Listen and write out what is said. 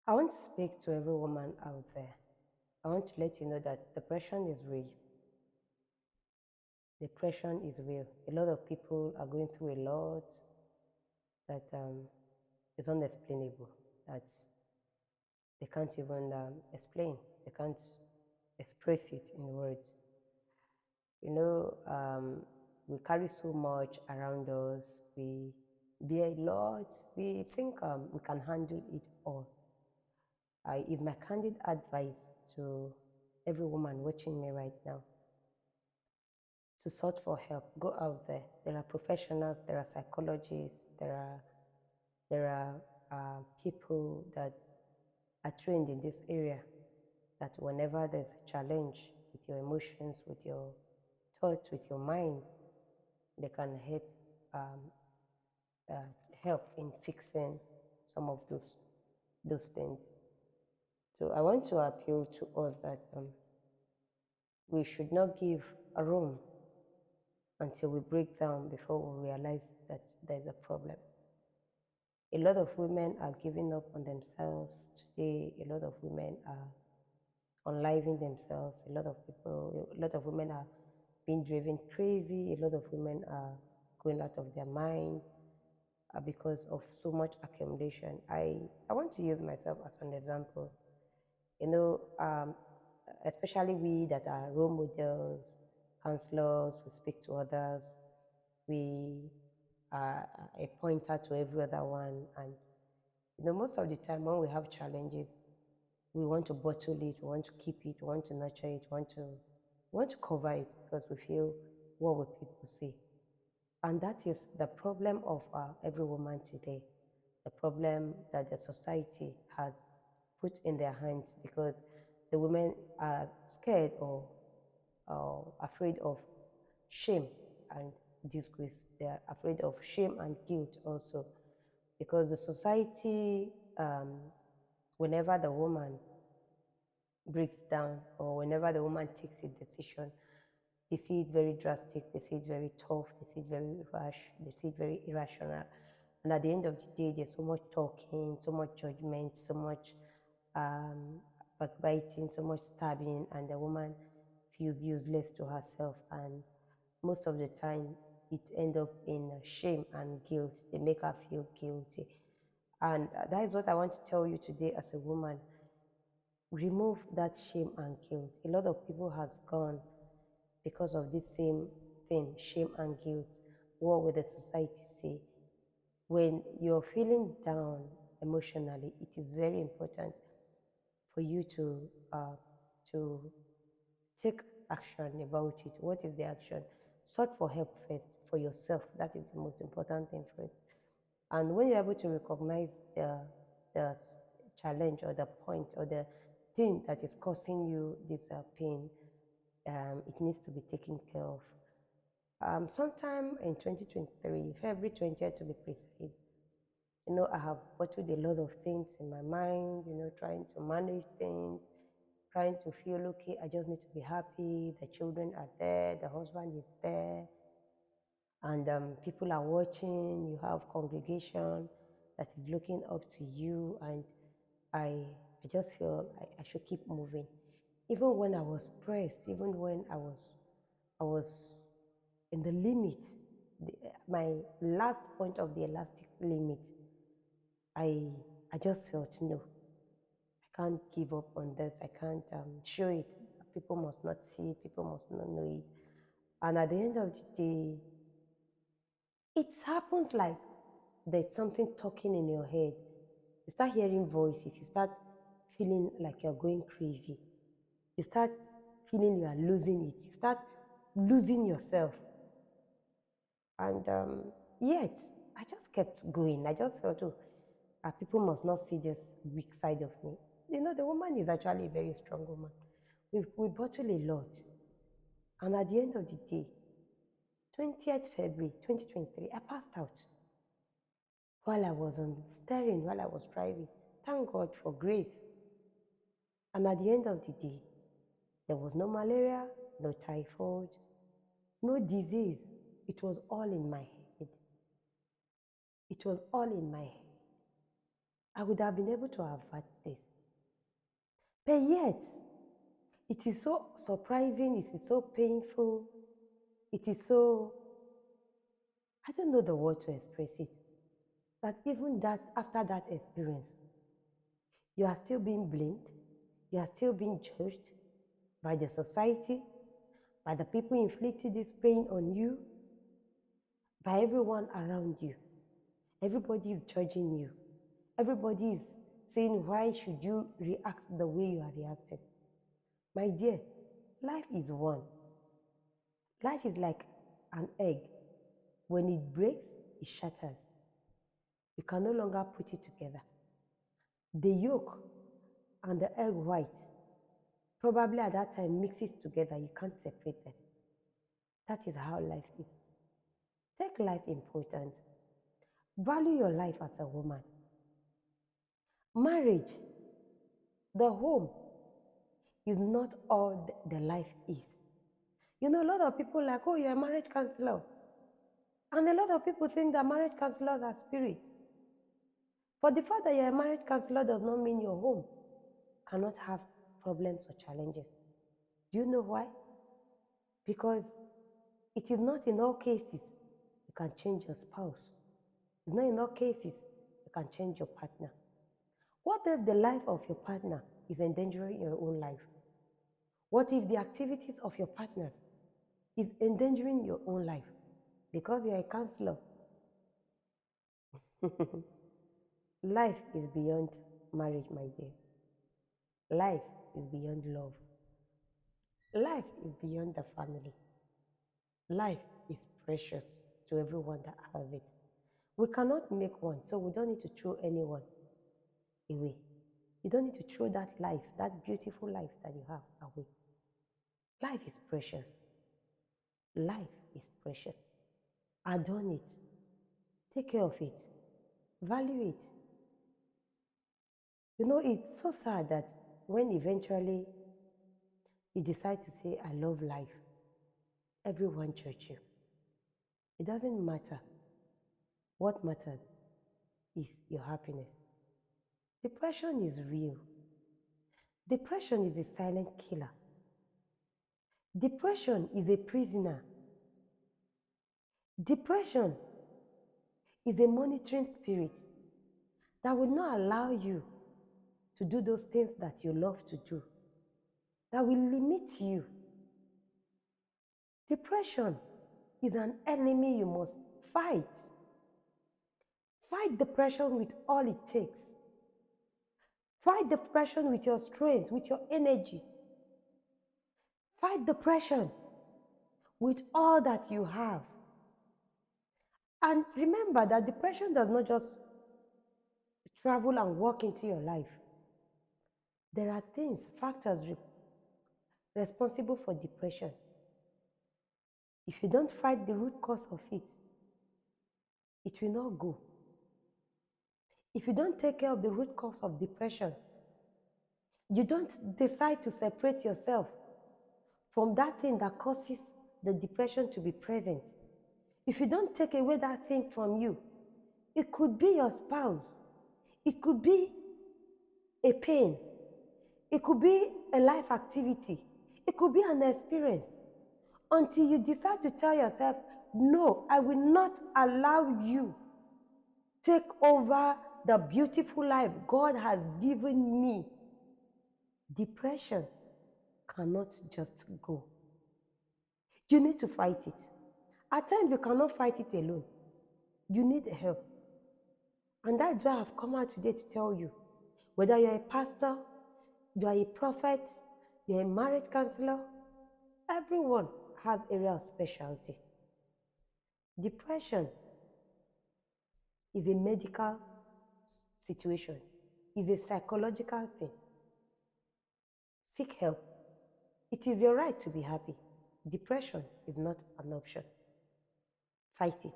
I want to speak to every woman out there. I want to let you know that depression is real. Depression is real. A lot of people are going through a lot that is unexplainable, that they can't even explain. They can't express it in words. You know, we carry so much around us. We bear a lot. We think we can handle it all. Is my candid advice to every woman watching me right now to search for help. Go out there. There are professionals, there are psychologists, there are people that are trained in this area. That whenever there's a challenge with your emotions, with your thoughts, with your mind, they can um, uh, help in fixing some of those things. So I want to appeal to us that we should not give a room until we break down before we realize that there's a problem. A lot of women are giving up on themselves today. A lot of women are unliving themselves. A lot of women are being driven crazy. A lot of women are going out of their mind because of so much accumulation. I want to use myself as an example. You know, especially we that are role models, counselors, we speak to others, we are a pointer to every other one. And most of the time when we have challenges, we want to bottle it, we want to keep it, we want to nurture it, we want to cover it because we feel what will people say. And that is the problem of every woman today, the problem that the society has put in their hands because the women are scared or afraid of shame and disgrace. They are afraid of shame and guilt also because the society, whenever the woman breaks down or whenever the woman takes a decision, they see it very drastic, they see it very tough, they see it very rash, they see it very irrational. And at the end of the day, there's so much talking, so much judgment, so much um, backbiting, so much stabbing, and the woman feels useless to herself. And most of the time, it ends up in shame and guilt. They make her feel guilty. And that is what I want to tell you today as a woman. Remove that shame and guilt. A lot of people has gone because of this same thing, shame and guilt. What will the society say? When you're feeling down emotionally, it is very important for you to take action about it. What is the action? Search for help first for yourself. That is the most important thing first. And when you're able to recognize the challenge or the point or the thing that is causing you this pain, it needs to be taken care of. Sometime in 2023, February 20th to be precise, I have bottled a lot of things in my mind, trying to manage things, trying to feel okay. I just need to be happy. The children are there, the husband is there, and people are watching. You have congregation that is looking up to you, and I just feel I should keep moving. Even when I was pressed, even when I was in the limit, my last point of the elastic limit, I I just felt no, I can't give up on this. I can't show it. People must not see it. People must not know it. And at the end of the day, it happens like there's something talking in your head. You start hearing voices. You start feeling like you're going crazy. You start feeling you are losing it. You start losing yourself. And yet, I just kept going. I just felt, oh, people must not see this weak side of me. The woman is actually a very strong woman. We bottle a lot. And at the end of the day, 20th February 2023, I passed out while I was on steering, while I was driving. Thank God for grace. And at the end of the day, there was no malaria, no typhoid, no disease. It was all in my head. It was all in my head. I would have been able to avert this. But yet, it is so surprising, it is so painful, it is so, I don't know the word to express it, that even that, after that experience, you are still being blamed, you are still being judged by the society, by the people inflicting this pain on you, by everyone around you. Everybody is judging you. Everybody is saying, why should you react the way you are reacting? My dear, life is one. Life is like an egg. When it breaks, it shatters. You can no longer put it together. The yolk and the egg white probably at that time mixes together. You can't separate them. That is how life is. Take life important. Value your life as a woman. Marriage, the home, is not all the life is. You know, a lot of people like, oh, you're a marriage counselor. And a lot of people think that marriage counselors are spirits. For the fact that you're a marriage counselor does not mean your home cannot have problems or challenges. Do you know why? Because it is not in all cases you can change your spouse. It's not in all cases you can change your partner. What if the life of your partner is endangering your own life? What if the activities of your partners is endangering your own life? Because you're a counselor. Life is beyond marriage, my dear. Life is beyond love. Life is beyond the family. Life is precious to everyone that has it. We cannot make one, so we don't need to throw anyone away. You don't need to throw that life, that beautiful life that you have away. Life is precious. Life is precious. Adorn it. Take care of it. Value it. You know, it's so sad that when eventually you decide to say, I love life, everyone judge you. It doesn't matter. What matters is your happiness. Depression is real. Depression is a silent killer. Depression is a prisoner. Depression is a monitoring spirit that will not allow you to do those things that you love to do, that will limit you. Depression is an enemy you must fight. Fight depression with all it takes. Fight depression with your strength, with your energy. Fight depression with all that you have. And remember that depression does not just travel and walk into your life. There are things, factors responsible for depression. If you don't fight the root cause of it, it will not go. If you don't take care of the root cause of depression, you don't decide to separate yourself from that thing that causes the depression to be present. If you don't take away that thing from you, it could be your spouse, it could be a pain, it could be a life activity, it could be an experience, until you decide to tell yourself, no, I will not allow you take over the beautiful life God has given me. Depression cannot just go. You need to fight it. At times, you cannot fight it alone. You need help. And that's why I've come out today to tell you, whether you're a pastor, you are a prophet, you're a marriage counselor, everyone has area of specialty. Depression is a medical situation, is a psychological thing. Seek help. It is your right to be happy. Depression is not an option. Fight it.